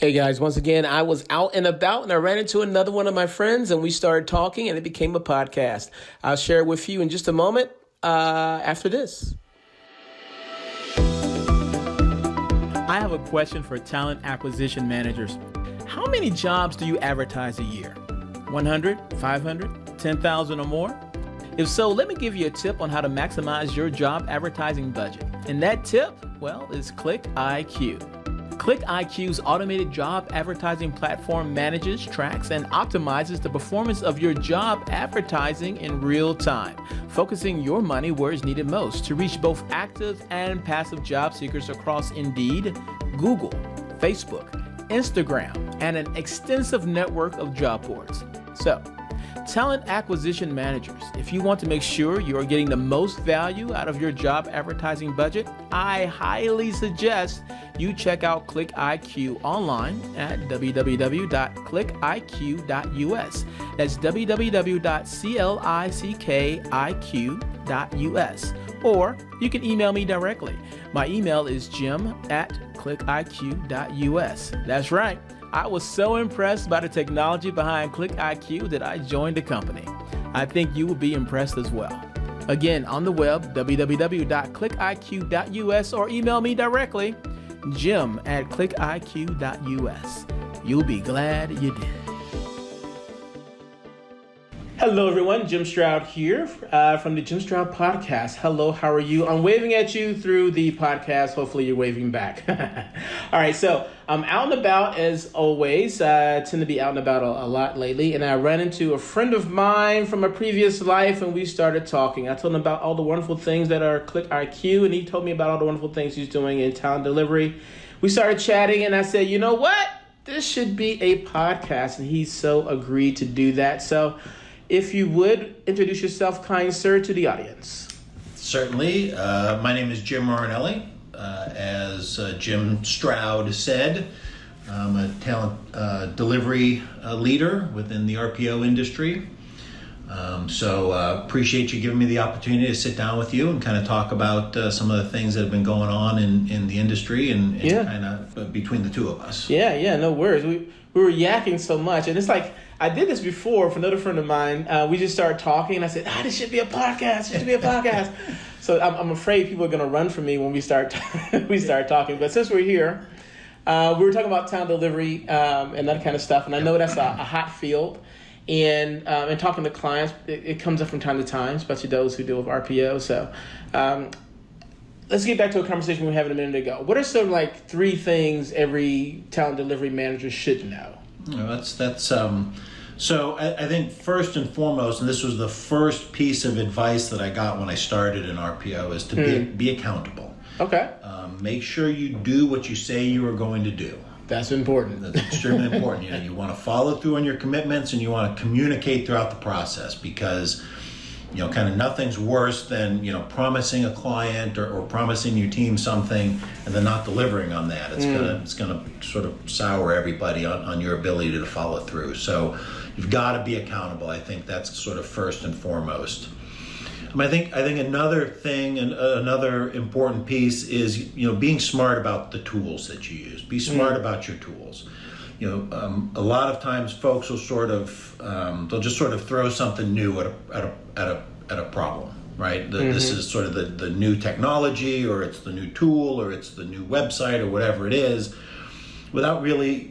Hey guys, once again, I was out and about and I ran into another one of my friends and we started talking and it became a podcast. I'll share it with you in just a moment after this. I have a question for talent acquisition managers. How many jobs do you advertise a year? 100, 500, 10,000 or more? If so, let me give you a tip on how to maximize your job advertising budget. And that tip, is ClickIQ. ClickIQ's automated job advertising platform manages, tracks, and optimizes the performance of your job advertising in real time, focusing your money where it's needed most to reach both active and passive job seekers across Indeed, Google, Facebook, Instagram, and an extensive network of job boards. So, talent acquisition managers, if you want to make sure you are getting the most value out of your job advertising budget, I highly suggest you check out ClickIQ online at www.clickiq.us. That's www.clickiq.us. Or you can email me directly. My email is jim@clickiq.us. That's right. I was so impressed by the technology behind ClickIQ that I joined the company. I think you will be impressed as well. Again, on the web, www.clickiq.us, or email me directly, jim@clickiq.us. You'll be glad you did. Hello everyone, Jim Stroud here from the Jim Stroud Podcast. Hello, how are you? I'm waving at you through the podcast. Hopefully you're waving back. All right, so I'm out and about as always. I tend to be out and about a lot lately, and I ran into a friend of mine from a previous life, and we started talking. I told him about all the wonderful things that are ClickIQ, and he told me about all the wonderful things he's doing in talent delivery. We started chatting, and I said, you know what? This should be a podcast, and he so agreed to do that. So if you would, introduce yourself, kind sir, to the audience. Certainly. My name is Jim Marinelli. As Jim Stroud said, I'm a talent delivery leader within the RPO industry. So appreciate you giving me the opportunity to sit down with you and kind of talk about some of the things that have been going on in the industry and kind of between the two of us. Yeah, no worries. We were yakking so much, and it's like, I did this before for another friend of mine. We just started talking, and I said, this should be a podcast. It should be a podcast. So I'm afraid people are going to run from me when we start talking. But since we're here, we were talking about talent delivery and that kind of stuff. And I know that's a hot field. And talking to clients, it comes up from time to time, especially those who deal with RPO. So let's get back to a conversation we were having a minute ago. What are some like 3 things every talent delivery manager should know? So I think first and foremost, and this was the first piece of advice that I got when I started in RPO, is to be accountable. Okay. Make sure you do what you say you are going to do. That's important. That's extremely important. You want to follow through on your commitments, and you want to communicate throughout the process, because kind of nothing's worse than promising a client or promising your team something and then not delivering on that. It's gonna sort of sour everybody on your ability to follow through. So you've got to be accountable. I think that's sort of first and foremost. I think another thing and another important piece is being smart about the tools that you use. Be smart about your tools. A lot of times folks will they'll just sort of throw something new at a problem, right? This is sort of the new technology, or it's the new tool, or it's the new website, or whatever it is, without really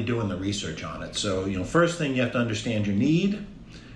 doing the research on it. So first thing, you have to understand your need.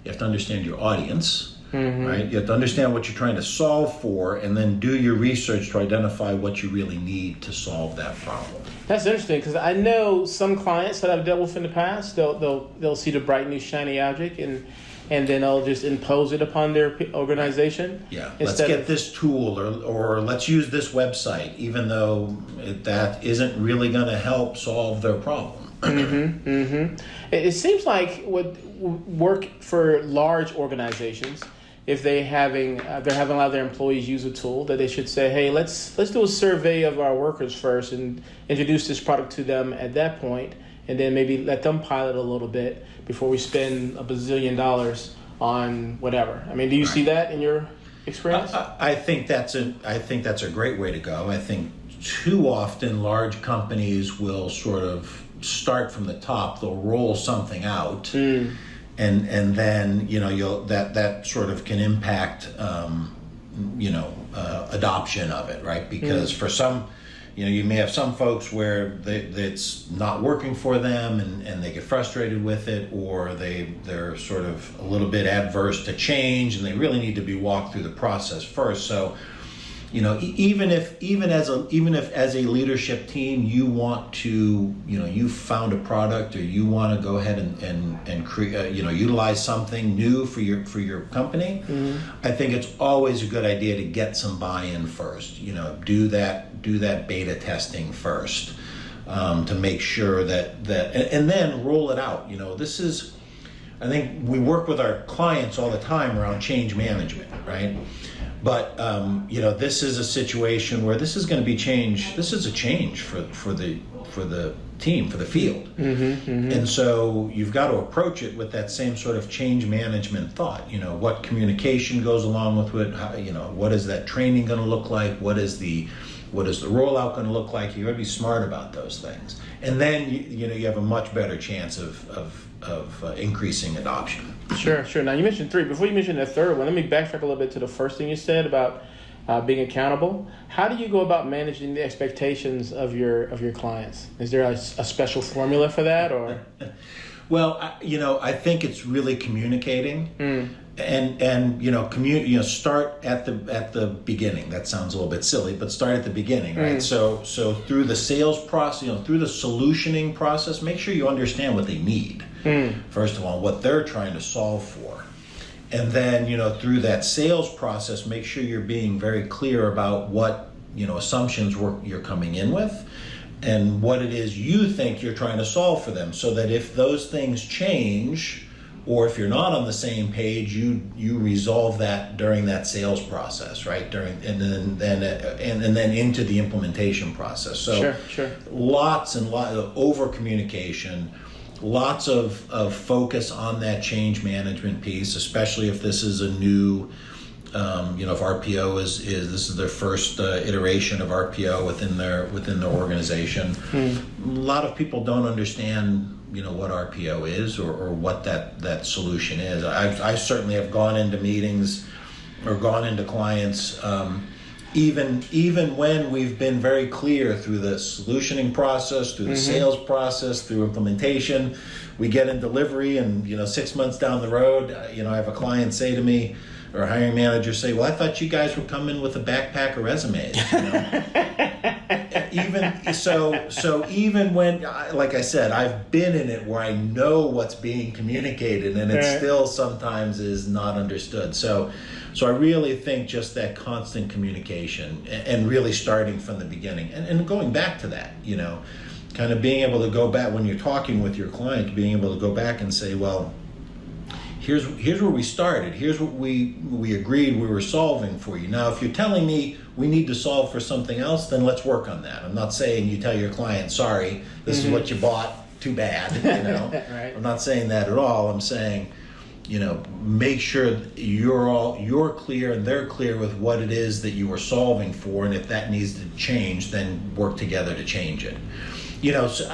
You have to understand your audience. Right? You have to understand what you're trying to solve for, and then do your research to identify what you really need to solve that problem. That's interesting, because I know some clients that I've dealt with in the past, they'll see the bright new shiny object and then they'll just impose it upon their organization. Yeah, let's get this tool or let's use this website, even though that isn't really going to help solve their problem. It seems like what work for large organizations, if they're having a lot of their employees use a tool, that they should say, hey, let's do a survey of our workers first and introduce this product to them at that point, and then maybe let them pilot a little bit before we spend $1 bazillion on whatever. I mean, do you see that in your experience? I think that's a great way to go. I think too often large companies will sort of start from the top. They'll roll something out, and then that sort of can impact adoption of it, right? Because for some, you may have some folks where it's not working for them, and they get frustrated with it, or they're sort of a little bit adverse to change, and they really need to be walked through the process first. So, even if as a leadership team you want to, you found a product, or you want to go ahead and create, utilize something new for your company, I think it's always a good idea to get some buy-in first. Do that beta testing first, to make sure that and then roll it out. I think we work with our clients all the time around change management, right? But this is a situation where this is going to be change. This is a change for the team, for the field, and so you've got to approach it with that same sort of change management thought. What communication goes along with it? What is that training going to look like? What is the rollout going to look like? You got to be smart about those things, and then you have a much better chance of increasing adoption. Sure. Now you mentioned 3. Before you mention the third one, let me backtrack a little bit to the first thing you said about being accountable. How do you go about managing the expectations of your clients? Is there a special formula for that, or? Well, I think it's really communicating, and start at the beginning. That sounds a little bit silly, but start at the beginning, right? So through the sales process, through the solutioning process, make sure you understand what they need. First of all, what they're trying to solve for. And then, through that sales process, make sure you're being very clear about what, assumptions you're coming in with, and what it is you think you're trying to solve for them, so that if those things change, or if you're not on the same page, you resolve that during that sales process, right? And then into the implementation process. So sure. Lots and lots of over communication. Lots of focus on that change management piece, especially if this is a new, if RPO is this is their first iteration of RPO within their organization. A lot of people don't understand, what RPO is or what that solution is. I certainly have gone into meetings or gone into clients, even when we've been very clear through the solutioning process, through the sales process, through implementation, we get in delivery, and 6 months down the road, I have a client say to me, or a hiring manager say, "Well, I thought you guys would come in with a backpack of resumes." Even when, like I said, I've been in it where I know what's being communicated, and it still sometimes is not understood. So I really think just that constant communication, and really starting from the beginning, and going back to that, kind of being able to go back when you're talking with your client, being able to go back and say, well, here's where we started. Here's what we agreed we were solving for you. Now, if you're telling me we need to solve for something else, then let's work on that. I'm not saying you tell your client, sorry, this is what you bought, too bad. Right. I'm not saying that at all. I'm saying, make sure you're clear and they're clear with what it is that you are solving for, and if that needs to change, then work together to change it. So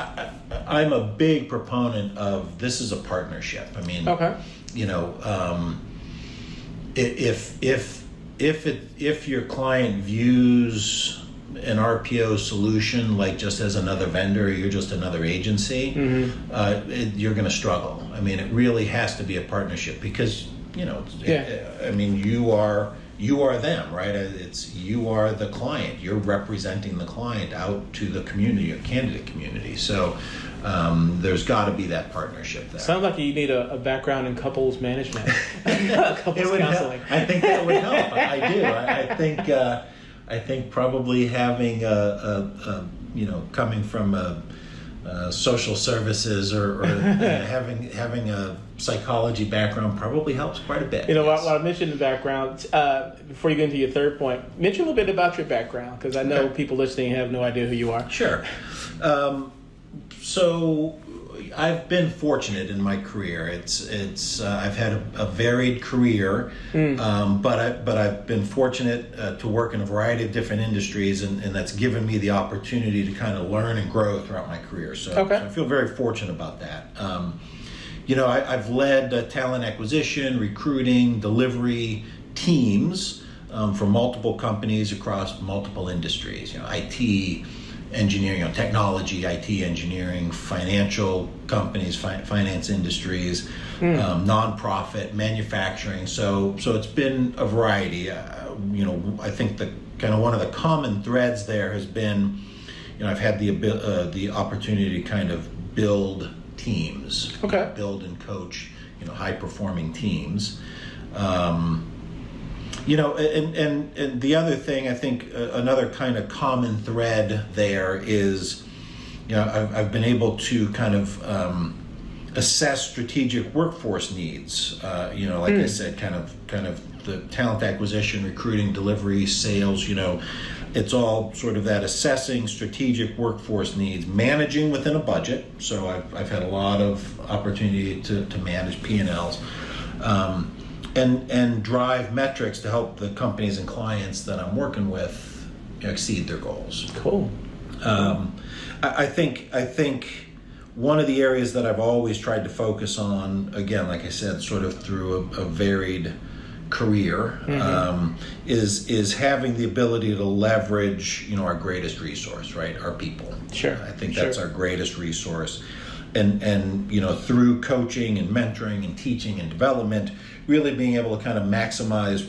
I'm a big proponent of this is a partnership. I mean, okay. If your client views an RPO solution like just as another vendor, or you're just another agency, you're going to struggle. I mean, it really has to be a partnership, because you are them, right? You are the client. You're representing the client out to the community, your candidate community. So there's got to be that partnership there. Sounds like you need a background in couples management, couples counseling. I think that would help. I do. I think probably having coming from social services or having a psychology background probably helps quite a bit. While I mentioned the background, before you get into your third point, mention a little bit about your background, because I know people listening have no idea who you are. Sure. So I've been fortunate in my career. I've had a varied career, but I've been fortunate to work in a variety of different industries, and that's given me the opportunity to kind of learn and grow throughout my career. So I feel very fortunate about that. I've led talent acquisition, recruiting, delivery teams for multiple companies across multiple industries. IT. Engineering, technology, IT engineering, financial companies, finance industries, nonprofit, manufacturing. So it's been a variety. I think the kind of one of the common threads there has been, I've had the opportunity to kind of build teams, build and coach, high performing teams. And the other thing, I think another kind of common thread there is, I've been able to kind of assess strategic workforce needs. I said, kind of the talent acquisition, recruiting, delivery, sales. It's all sort of that assessing strategic workforce needs, managing within a budget. So I've had a lot of opportunity to manage P&Ls. And drive metrics to help the companies and clients that I'm working with exceed their goals. Cool. I think one of the areas that I've always tried to focus on, again, like I said, sort of through a varied career, is having the ability to leverage, our greatest resource, right? Our people. Sure. I think that's our greatest resource. And through coaching and mentoring and teaching and development, really being able to kind of maximize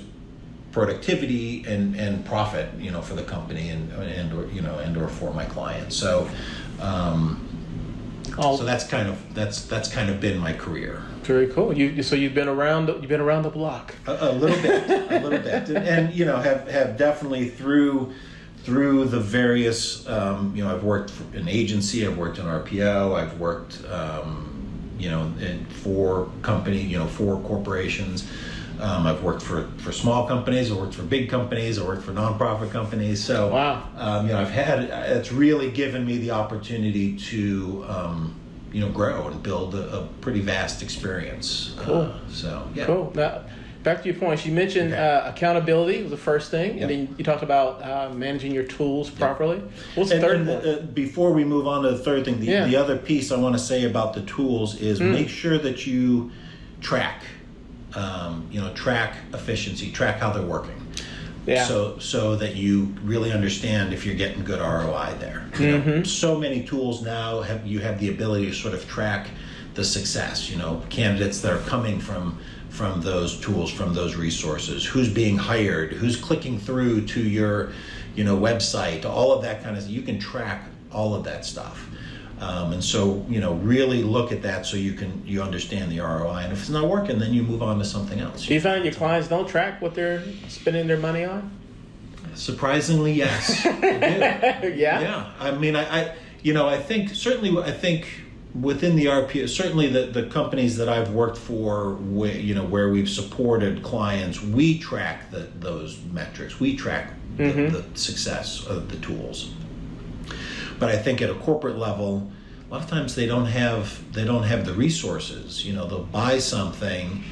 productivity and profit, for the company and or for my clients. So, so that's kind of been my career. Very cool. You've been around the block. A little bit, and have definitely through the various, I've worked in agency, I've worked in RPO, I've worked, for company, for corporations. I've worked for small companies, I've worked for big companies, I've worked for nonprofit companies. So, wow. It's really given me the opportunity to, grow and build a pretty vast experience. Cool. Cool. Now, back to your points. You mentioned accountability was the first thing, and then you talked about managing your tools properly. What's the third one? Before we move on to the third thing, the other piece I want to say about the tools is make sure that you track, track efficiency, track how they're working. Yeah. So that you really understand if you're getting good ROI there. So many tools now you have the ability to sort of track the success. Candidates that are coming from those tools, from those resources, who's being hired, who's clicking through to your, website, all of that kind of, you can track all of that stuff. And so, really look at that so you understand the ROI. And if it's not working, then you move on to something else. Do you find your clients don't track what they're spending their money on? Surprisingly, yes. Yeah? Yeah. I mean, I think within the RPO, certainly the companies that I've worked for, where we've supported clients, we track those metrics. We track the success of the tools. But I think at a corporate level, a lot of times they don't have the resources. They'll buy something,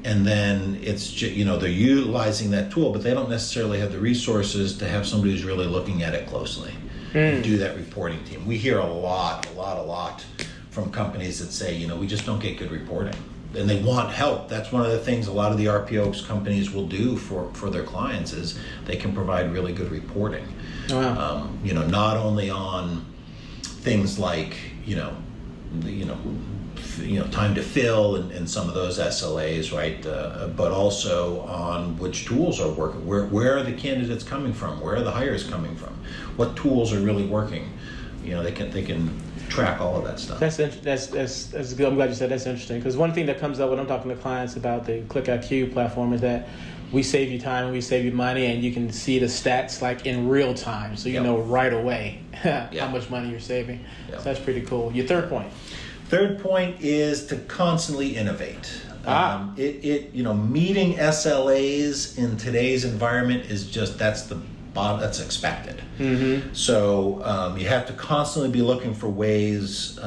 and then it's just, they're utilizing that tool, but they don't necessarily have the resources to have somebody who's really looking at it closely and do that reporting team. We hear a lot from companies that say, we just don't get good reporting, and they want help. That's one of the things a lot of the RPO companies will do for their clients is they can provide really good reporting. Wow. Not only on things like time to fill and some of those SLAs, right? But also on which tools are working. Where are the candidates coming from? Where are the hires coming from? What tools are really working? They can track all of that stuff. That's good. I'm glad you said that's interesting, because one thing that comes up when I'm talking to clients about the ClickIQ platform is that we save you time and we save you money, and you can see the stats like in real time, so you know right away how much money you're saving. So that's pretty cool. Your third point. Third point is to constantly innovate. Meeting SLAs in today's environment is that's expected. So you have to constantly be looking for ways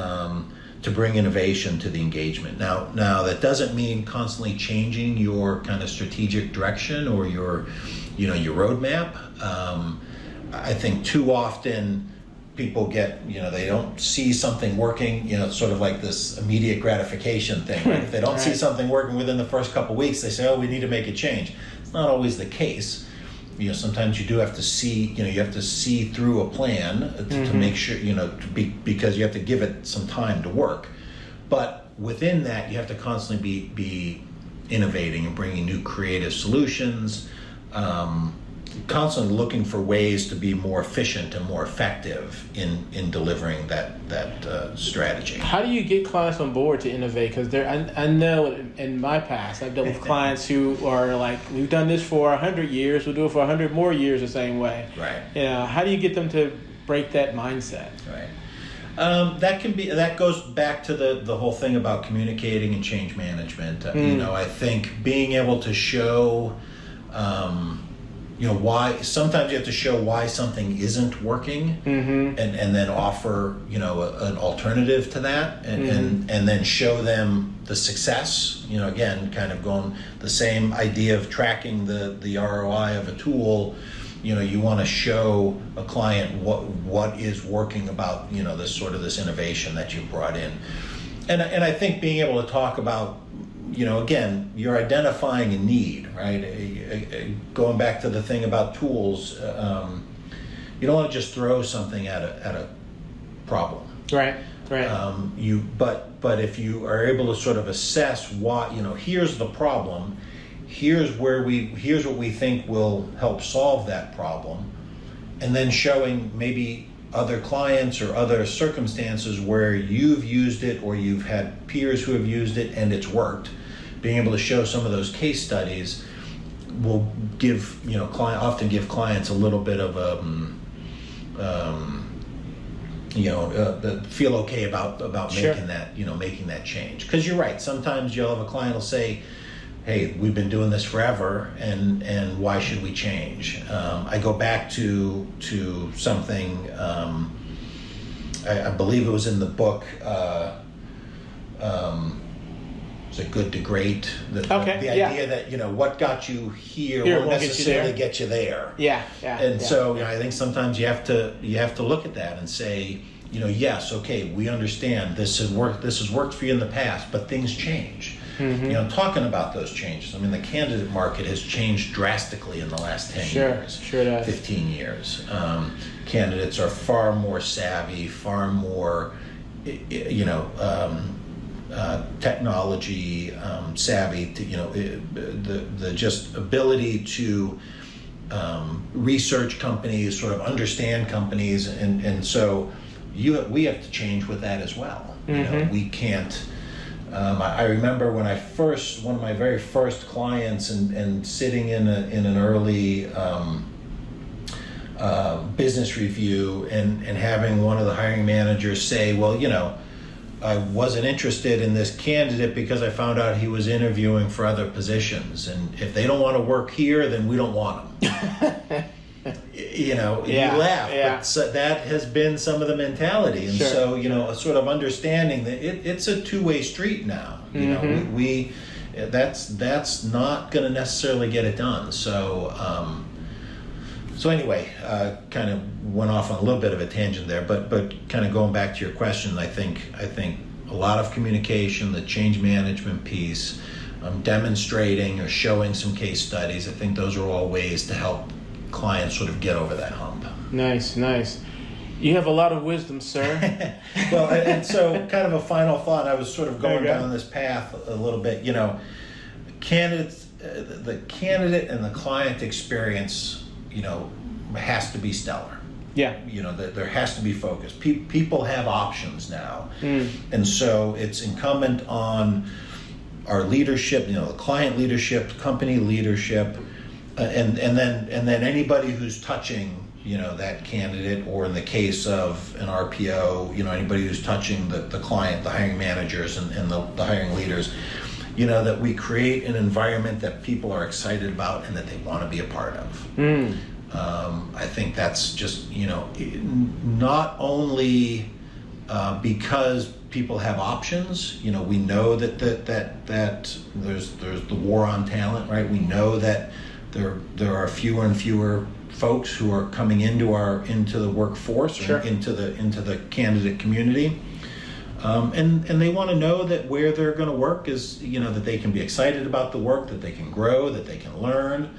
to bring innovation to the engagement. Now that doesn't mean constantly changing your kind of strategic direction or your roadmap. I think too often people get, they don't see something working, sort of like this immediate gratification thing, right? If they don't see something working within the first couple of weeks, they say, oh, we need to make a change. It's not always the case. Sometimes you do have to see, you have to see through a plan to make sure, because you have to give it some time to work. But within that, you have to constantly be innovating and bringing new creative solutions, constantly looking for ways to be more efficient and more effective in delivering that strategy. How do you get clients on board to innovate? Because I know in my past, I've dealt with clients who are like, we've done this for 100 years, we'll do it for 100 more years the same way. Right. How do you get them to break that mindset? Right. That goes back to the whole thing about communicating and change management. I think being able to show, why sometimes you have to show why something isn't working, and then offer an alternative to that, and then show them the success. Again, kind of going the same idea of tracking the ROI of a tool. You want to show a client what is working about this innovation that you brought in, and I think being able to talk about, again, you're identifying a need, right? Going back to the thing about tools, you don't want to just throw something at a problem, right? But if you are able to sort of assess what, here's the problem. Here's what we think will help solve that problem, and then showing maybe other clients or other circumstances where you've used it or you've had peers who have used it and it's worked. Being able to show some of those case studies will give often give clients a little bit of feel okay about Sure. making that change. Because you're right. Sometimes you'll have a client will say, hey, we've been doing this forever, and why should we change? I go back to something, I believe it was in the book, is it Good to Great? The idea that, what got you here won't necessarily get you there. Yeah. So I think sometimes you have to look at that and say, yes, okay, we understand this has worked for you in the past, but things change. Talking about those changes. I mean, the candidate market has changed drastically in the last 10 years, sure does. 15 years. Candidates are far more savvy, far more, technology savvy. The just ability to research companies, sort of understand companies, and so we have to change with that as well. We can't. I remember when one of my very first clients, and sitting in an early business review, and having one of the hiring managers say, well, I wasn't interested in this candidate because I found out he was interviewing for other positions, and if they don't want to work here, then we don't want them. You laugh, but so that has been some of the mentality, and so sort of understanding that it's a two-way street now. We that's not going to necessarily get it done. So anyway, kind of went off on a little bit of a tangent there, but kind of going back to your question, I think a lot of communication, the change management piece, demonstrating or showing some case studies. I think those are all ways to help clients sort of get over that hump. Nice. You have a lot of wisdom, sir. Well, and so kind of a final thought. I was sort of going down this path a little bit. Candidates, the candidate and the client experience, has to be stellar. Yeah. There has to be focus. People have options now, and so it's incumbent on our leadership, the client leadership, company leadership. And then anybody who's touching, that candidate, or in the case of an RPO, anybody who's touching the client, the hiring managers and the hiring leaders, that we create an environment that people are excited about and that they want to be a part of. I think that's just, not only because people have options. You know, we know that there's the war on talent, right? We know that there are fewer and fewer folks who are coming into the workforce, Sure. or into the candidate community. And they want to know that where they're going to work is, you know, that they can be excited about the work, that they can grow, that they can learn.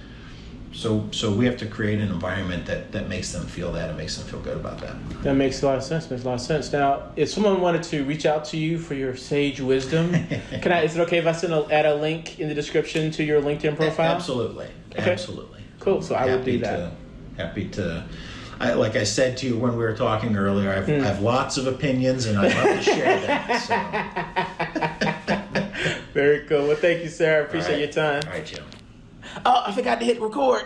So we have to create an environment that makes them feel that, and makes them feel good about that. That makes a lot of sense. Now, if someone wanted to reach out to you for your sage wisdom, is it okay if I add a link in the description to your LinkedIn profile? Absolutely. Okay. Absolutely. Cool. So I will do that. Happy to. Like I said to you when we were talking earlier, I have lots of opinions, and I love to share them. So. Very cool. Well, thank you, sir. I appreciate your time. All right, Jim. Oh, I forgot to hit record.